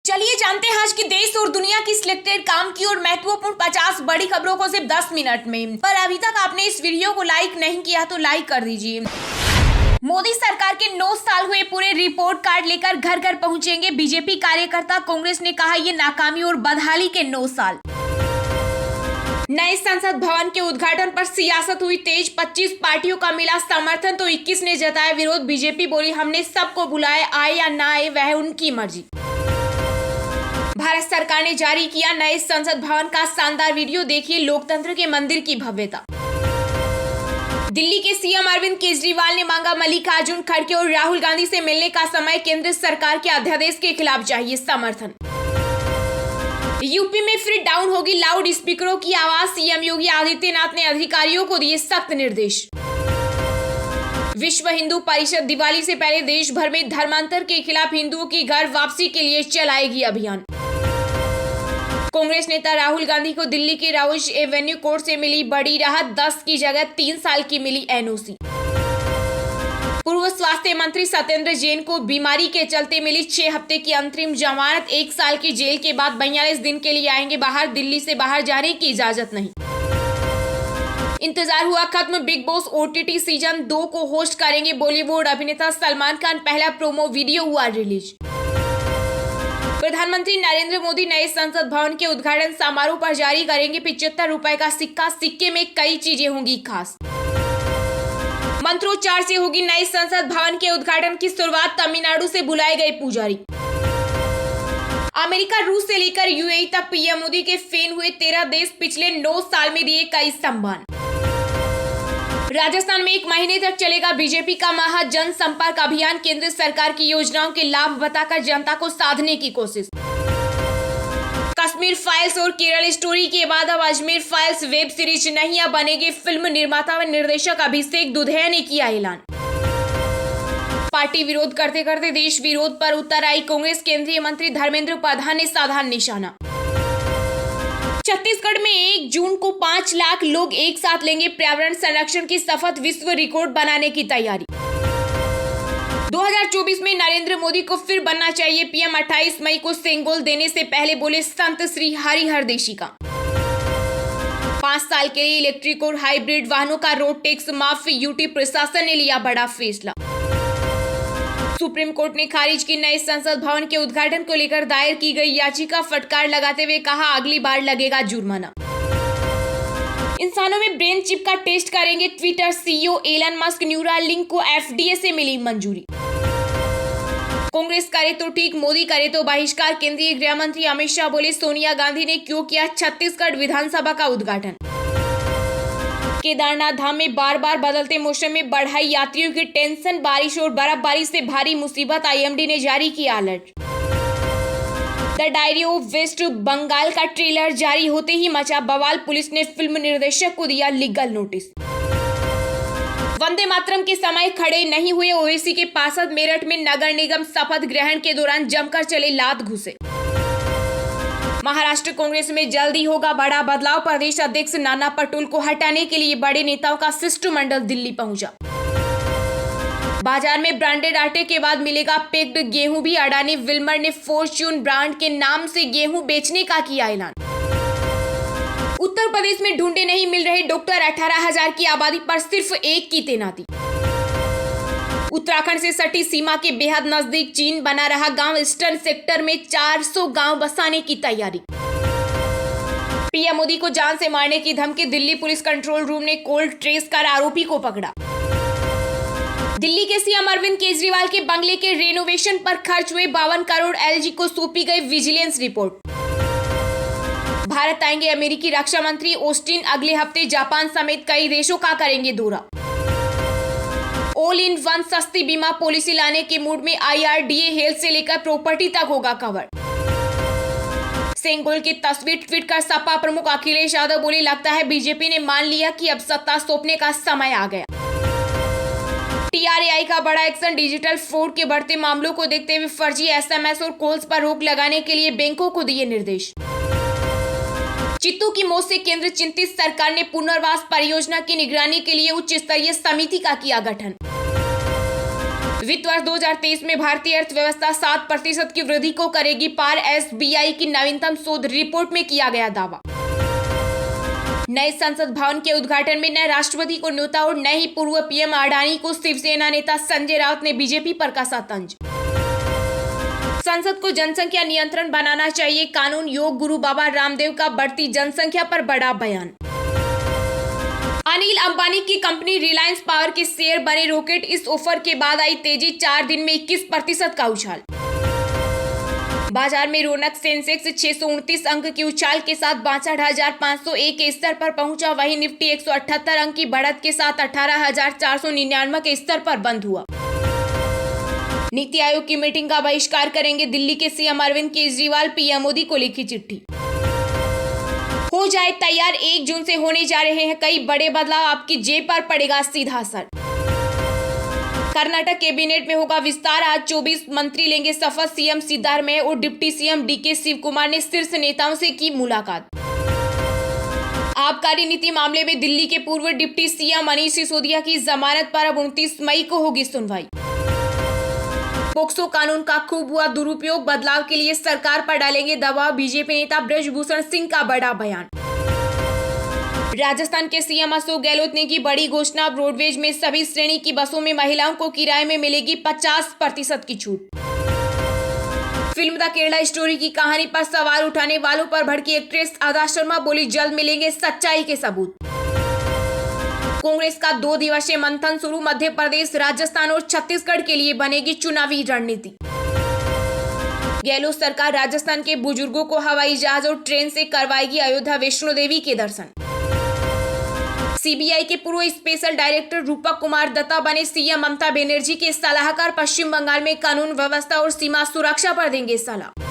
चलिए जानते हैं आज की देश और दुनिया की सिलेक्टेड काम की और महत्वपूर्ण 50 बड़ी खबरों को सिर्फ 10 मिनट में। पर अभी तक आपने इस वीडियो को लाइक नहीं किया तो लाइक कर दीजिए। मोदी सरकार के 9 साल हुए पूरे रिपोर्ट कार्ड लेकर घर घर पहुंचेंगे बीजेपी कार्यकर्ता। कांग्रेस ने कहा ये नाकामी और बदहाली के 9 साल। नए संसद भवन के उद्घाटन पर सियासत हुई तेज। 25 पार्टियों का मिला समर्थन तो 21 ने जताया विरोध। बीजेपी बोली हमने सबको बुलाया, आए या ना आए वह उनकी मर्जी। भारत सरकार ने जारी किया नए संसद भवन का शानदार वीडियो, देखिए लोकतंत्र के मंदिर की भव्यता। दिल्ली के सीएम अरविंद केजरीवाल ने मांगा मल्लिकार्जुन खड़गे और राहुल गांधी से मिलने का समय। केंद्र सरकार के अध्यादेश के खिलाफ चाहिए समर्थन। यूपी में फिर डाउन होगी लाउड स्पीकरों की आवाज। सीएम योगी आदित्यनाथ ने अधिकारियों को दिए सख्त निर्देश। विश्व हिंदू परिषद दिवाली से पहले देश भर में धर्मांतर के खिलाफ हिंदुओं की घर वापसी के लिए चलाएगी अभियान। कांग्रेस नेता राहुल गांधी को दिल्ली के राउज एवेन्यू कोर्ट से मिली बड़ी राहत। 10 की जगह 3 साल की मिली एनओसी। पूर्व स्वास्थ्य मंत्री सत्येंद्र जैन को बीमारी के चलते मिली 6 हफ्ते की अंतरिम जमानत। 1 साल की जेल के बाद 42 दिन के लिए आएंगे बाहर। दिल्ली से बाहर जाने की इजाजत नहीं। इंतजार हुआ खत्म, बिग बॉस ओटीटी सीजन 2 को होस्ट करेंगे बॉलीवुड अभिनेता सलमान खान। पहला प्रोमो वीडियो हुआ रिलीज। प्रधानमंत्री नरेंद्र मोदी नए संसद भवन के उद्घाटन समारोह पर जारी करेंगे 75 रुपए का सिक्का। सिक्के में कई चीजें होंगी खास। मंत्रोच्चार से होगी नए संसद भवन के उद्घाटन की शुरुआत। तमिलनाडु से बुलाए गए पुजारी। अमेरिका, रूस से लेकर यूएई तक पीएम मोदी के फैन हुए 13 देश। पिछले 9 साल में दिए कई सम्मान। राजस्थान में 1 महीने तक चलेगा बीजेपी का महा जनसंपर्क अभियान। केंद्र सरकार की योजनाओं के लाभ बताकर जनता को साधने की कोशिश। कश्मीर फाइल्स और केरल स्टोरी के बाद अब अजमेर फाइल्स वेब सीरीज नहीं, अब बनेगी फिल्म। निर्माता व निर्देशक अभिषेक दुधैया ने किया ऐलान। पार्टी विरोध करते करते देश विरोध पर उतर आई कांग्रेस। केंद्रीय मंत्री धर्मेंद्र प्रधान ने साधा निशाना। छत्तीसगढ़ में 1 जून को 5 लाख लोग एक साथ लेंगे पर्यावरण संरक्षण की शपथ। विश्व रिकॉर्ड बनाने की तैयारी। 2024 में नरेंद्र मोदी को फिर बनना चाहिए पीएम। 28 मई को सेंगोल देने से पहले बोले संत श्री हरिहर देशिका। 5 साल के लिए इलेक्ट्रिक और हाइब्रिड वाहनों का रोड टैक्स माफ। यूटी प्रशासन ने लिया बड़ा फैसला। सुप्रीम कोर्ट ने खारिज की नए संसद भवन के उद्घाटन को लेकर दायर की गई याचिका। फटकार लगाते हुए कहा अगली बार लगेगा जुर्माना। इंसानों में ब्रेन चिप का टेस्ट करेंगे Twitter CEO Elon Musk. Neuralink को एफडीए से मिली मंजूरी। कांग्रेस करे तो ठीक, मोदी करे तो बहिष्कार। केंद्रीय गृह मंत्री अमित शाह बोले सोनिया गांधी ने क्यों किया छत्तीसगढ़ विधानसभा का उद्घाटन। केदारनाथ धाम में बार बार बदलते मौसम में बढ़ाई यात्रियों की टेंशन। बारिश और बर्फबारी से भारी मुसीबत। आईएमडी ने जारी किया alert. The diary of West Bengal का ट्रेलर जारी होते ही मचा बवाल। पुलिस ने फिल्म निर्देशक को दिया लीगल नोटिस। वंदे मातरम के समय खड़े नहीं हुए ओवैसी के पार्षद। मेरठ में नगर निगम शपथ ग्रहण के दौरान जमकर चले लात घुसे। महाराष्ट्र कांग्रेस में जल्दी होगा बड़ा बदलाव। प्रदेश अध्यक्ष नाना पटोले को हटाने के लिए बड़े नेताओं का शिष्टमंडल दिल्ली पहुंचा। बाजार में ब्रांडेड आटे के बाद मिलेगा पैक्ड गेहूं भी। अडानी विल्मर ने फॉर्च्यून ब्रांड के नाम से गेहूं बेचने का किया ऐलान। उत्तर प्रदेश में ढूंढे नहीं मिल रहे डॉक्टर। 18,000 की आबादी पर सिर्फ 1 की तैनाती। उत्तराखंड से सटी सीमा के बेहद नजदीक चीन बना रहा गांव। ईस्टर्न सेक्टर में 400 गांव बसाने की तैयारी। पीएम मोदी को जान से मारने की धमकी। दिल्ली पुलिस कंट्रोल रूम ने कोल्ड ट्रेस कर आरोपी को पकड़ा। दिल्ली के सीएम अरविंद केजरीवाल के बंगले के रेनोवेशन पर खर्च हुए 52 करोड़। एलजी को सौंपी गई विजिलेंस रिपोर्ट। भारत आएंगे अमेरिकी रक्षा मंत्री ऑस्टिन। अगले हफ्ते जापान समेत कई देशों का करेंगे दौरा। ऑल इन वन सस्ती बीमा पॉलिसी लाने के मूड में आईआरडीए। हेल्थ से लेकर प्रॉपर्टी तक होगा कवर। सेंगोल की तस्वीर ट्वीट कर सपा प्रमुख अखिलेश यादव बोले लगता है बीजेपी ने मान लिया कि अब सत्ता सौंपने का समय आ गया। टीआरएआई का बड़ा एक्शन। डिजिटल फ्रॉड के बढ़ते मामलों को देखते हुए फर्जी एसएमएस और कॉल्स पर रोक लगाने के लिए बैंकों को दिए निर्देश। चित्तू की मौत से केंद्र चिंतित। सरकार ने पुनर्वास परियोजना की निगरानी के लिए उच्च स्तरीय समिति का किया गठन। वित्त वर्ष 2023 में भारतीय अर्थव्यवस्था 7% की वृद्धि को करेगी पार, SBI की नवीनतम शोध रिपोर्ट में किया गया दावा। नए संसद भवन के उद्घाटन में नए राष्ट्रपति को न्योता और नए ही पूर्व PM अडानी को शिवसेना नेता संजय राउत ने बीजेपी पर कसा तंज। संसद को जनसंख्या नियंत्रण बनाना चाहिए कानून, योग गुरु बाबा रामदेव का बढ़ती जनसंख्या पर बड़ा बयान। अनिल अंबानी की कंपनी रिलायंस पावर के शेयर बने रॉकेट, इस ऑफर के बाद आई तेजी, 4 दिन में 21% का उछाल। बाजार में रौनक, सेंसेक्स 629 अंक की उछाल के साथ 62,501 के स्तर पर पहुंचा, वहीं निफ्टी 178 अंक की बढ़त के साथ 18,499 के स्तर पर बंद हुआ। नीति आयोग की मीटिंग का बहिष्कार करेंगे दिल्ली के CM अरविंद केजरीवाल, PM मोदी को लिखी चिट्ठी। हो जाए तैयार, 1 जून से होने जा रहे हैं कई बड़े बदलाव, आपकी जेब पर पड़ेगा सीधा असर। कर्नाटक कैबिनेट में होगा विस्तार, आज 24 मंत्री लेंगे शपथ, CM सिद्धारमैया और deputy CM DK Shivakumar ने शीर्ष नेताओं से की मुलाकात। आबकारी नीति मामले में दिल्ली के पूर्व डिप्टी CM मनीष सिसोदिया की जमानत पर अब 29 मई को होगी सुनवाई। पोक्सो कानून का खूब हुआ दुरुपयोग, बदलाव के लिए सरकार पर डालेंगे दबाव, बीजेपी नेता ब्रजभूषण सिंह का बड़ा बयान। राजस्थान के CM अशोक गहलोत ने की बड़ी घोषणा, रोडवेज में सभी श्रेणी की बसों में महिलाओं को किराए में मिलेगी 50% की छूट। फिल्म द केरला स्टोरी की कहानी पर सवाल उठाने वालों पर भड़की एक्ट्रेस अदा शर्मा, बोली जल्द मिलेंगे सच्चाई के सबूत। कांग्रेस का 2 दिवसीय मंथन शुरू, मध्य प्रदेश, राजस्थान और छत्तीसगढ़ के लिए बनेगी चुनावी रणनीति। गहलोत सरकार राजस्थान के बुजुर्गों को हवाई जहाज और ट्रेन से करवाएगी अयोध्या वैष्णो देवी के दर्शन। CBI के पूर्व स्पेशल डायरेक्टर रूपक कुमार दत्ता बने CM ममता बनर्जी के सलाहकार, पश्चिम बंगाल में कानून व्यवस्था और सीमा सुरक्षा पर देंगे सलाह।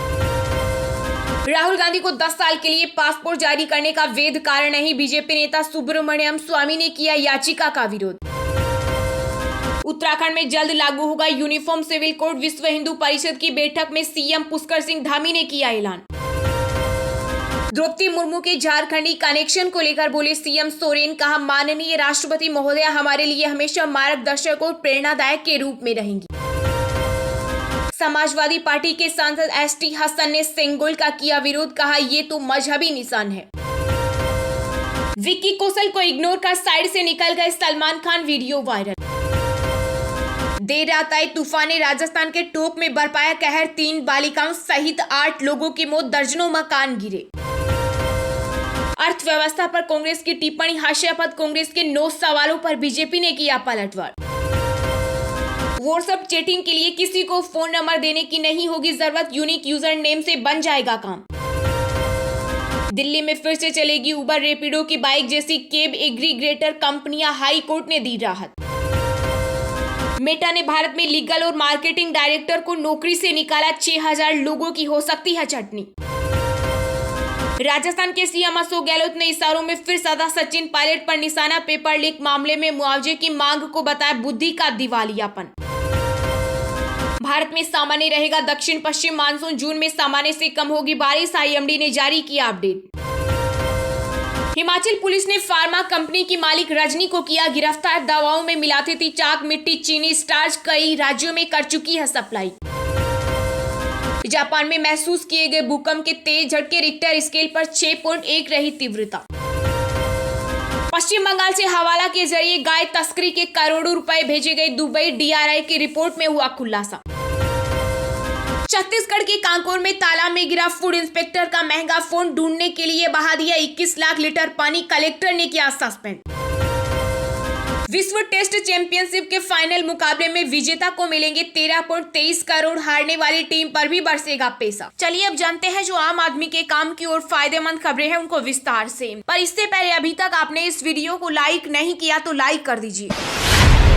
राहुल गांधी को 10 साल के लिए पासपोर्ट जारी करने का वैध कारण नहीं, बीजेपी नेता सुब्रमण्यम स्वामी ने किया याचिका का विरोध। उत्तराखंड में जल्द लागू होगा यूनिफॉर्म सिविल कोड, विश्व हिंदू परिषद की बैठक में CM पुष्कर सिंह धामी ने किया ऐलान। द्रौपदी मुर्मू के झारखंडी कनेक्शन को लेकर बोले CM सोरेन, कहा माननीय राष्ट्रपति महोदय हमारे लिए हमेशा मार्गदर्शक और प्रेरणादायक के रूप में रहेंगी। समाजवादी पार्टी के सांसद ST हसन ने सेंगोल का किया विरोध, कहा ये तो मजहबी निशान है। विक्की कौशल को इग्नोर कर साइड से निकल गए सलमान खान, वीडियो वायरल। देर रात आई तूफान ने राजस्थान के टोंक में बरपाया कहर, 3 बालिकाओं सहित 8 लोगों की मौत, दर्जनों मकान गिरे। अर्थव्यवस्था पर कांग्रेस की टिप्पणी, हास्यास्पद, कांग्रेस के 9 सवालों पर बीजेपी ने किया पलटवार। व्हाट्सएप चैटिंग के लिए किसी को फोन नंबर देने की नहीं होगी जरूरत, यूनिक यूजर नेम से बन जाएगा काम। दिल्ली में फिर से चलेगी उबर रैपिडो की बाइक जैसी कैब एग्रीगेटर कंपनियां, हाई कोर्ट ने दी राहत। मेटा ने भारत में लीगल और मार्केटिंग डायरेक्टर को नौकरी से निकाला, 6000 लोगों की हो सकती है चटनी। राजस्थान के CM अशोक गहलोत ने इशारों में फिर सदा सचिन पायलट पर निशाना, पेपर लीक मामले में मुआवजे की मांग को बताया बुद्धि का दिवालियापन। भारत में सामान्य रहेगा दक्षिण पश्चिम मानसून, जून में सामान्य से कम होगी बारिश, IMD ने जारी किया अपडेट। हिमाचल पुलिस ने फार्मा कंपनी की मालिक रजनी को किया गिरफ्तार, दवाओं में मिलाती थी चाक, मिट्टी, चीनी, स्टार्च, कई राज्यों में कर चुकी है सप्लाई। जापान में महसूस किए गए भूकंप के तेज झटके, रिक्टर स्केल पर 6.1 रही तीव्रता। पश्चिम बंगाल से हवाला के जरिए गाय तस्करी के करोड़ों रुपए भेजे गए दुबई, DRI की रिपोर्ट में हुआ खुलासा। छत्तीसगढ़ के कांकोर में तालाब में गिरा फूड इंस्पेक्टर का महंगा फोन, ढूंढने के लिए बहा दिया 21 लाख लीटर पानी, कलेक्टर ने किया सस्पेंड। विश्व टेस्ट चैंपियनशिप के फाइनल मुकाबले में विजेता को मिलेंगे 13.23 करोड़, हारने वाली टीम पर भी बरसेगा पैसा। चलिए अब जानते हैं जो आम आदमी के काम की और फायदेमंद खबरें हैं उनको विस्तार से। पर इससे पहले अभी तक आपने इस वीडियो को लाइक नहीं किया तो लाइक कर दीजिए।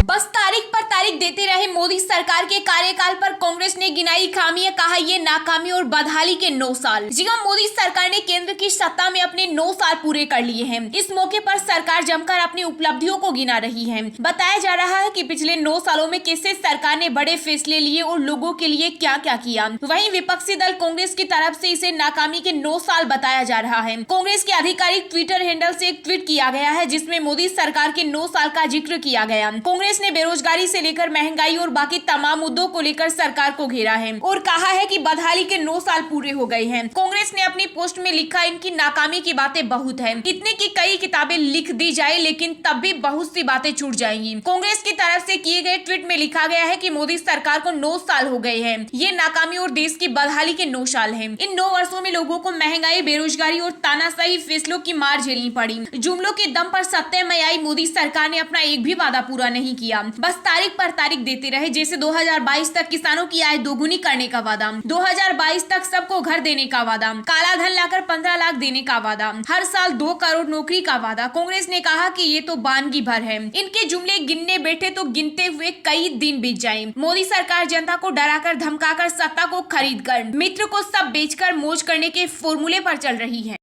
बस तारीख पर तारीख देते रहे मोदी सरकार के कार्यकाल पर कांग्रेस ने गिनाई खामियां, कहा ये नाकामी और बदहाली के 9 साल। जी हां, मोदी सरकार ने केंद्र की सत्ता में अपने 9 साल पूरे कर लिए हैं। इस मौके पर सरकार जमकर अपनी उपलब्धियों को गिना रही है। बताया जा रहा है कि पिछले 9 सालों में कैसे सरकार ने बड़े फैसले लिए और लोगों के लिए क्या क्या किया। वहीं विपक्षी दल कांग्रेस की तरफ से इसे नाकामी के 9 साल बताया जा रहा है। कांग्रेस के आधिकारिक ट्विटर हैंडल से एक ट्वीट किया गया है जिसमें मोदी सरकार के 9 साल का जिक्र किया गया। कांग्रेस कांग्रेस ने बेरोजगारी से लेकर महंगाई और बाकी तमाम मुद्दों को लेकर सरकार को घेरा है और कहा है कि बदहाली के 9 साल पूरे हो गए हैं। कांग्रेस ने अपनी पोस्ट में लिखा, इनकी नाकामी की बातें बहुत है, कितने की कई किताबें लिख दी जाए लेकिन तब भी बहुत सी बातें छूट जाएंगी। कांग्रेस की तरफ से किए गए ट्वीट में लिखा गया है कि मोदी सरकार को 9 साल हो गए हैं, ये नाकामी और देश की बदहाली के 9 साल हैं। इन 9 वर्षों में लोगों को महंगाई, बेरोजगारी और तानाशाही फैसलों की मार झेलनी पड़ी। जुमलों के दम पर सत्ता में आई मोदी सरकार ने अपना एक भी वादा पूरा नहीं किया, बस तारीख पर तारीख देते रहे। जैसे 2022 तक किसानों की आय दोगुनी करने का वादा, 2022 तक सबको घर देने का वादा, काला धन लाकर 15 लाख देने का वादा, हर साल 2 करोड़ नौकरी का वादा। कांग्रेस ने कहा कि ये तो बानगी भर है, इनके जुमले गिनने बैठे तो गिनते हुए कई दिन बीत जाए। मोदी सरकार जनता को डराकर धमकाकर सत्ता को खरीद कर मित्र को सब बेचकर मौज करने के फॉर्मूले पर चल रही है।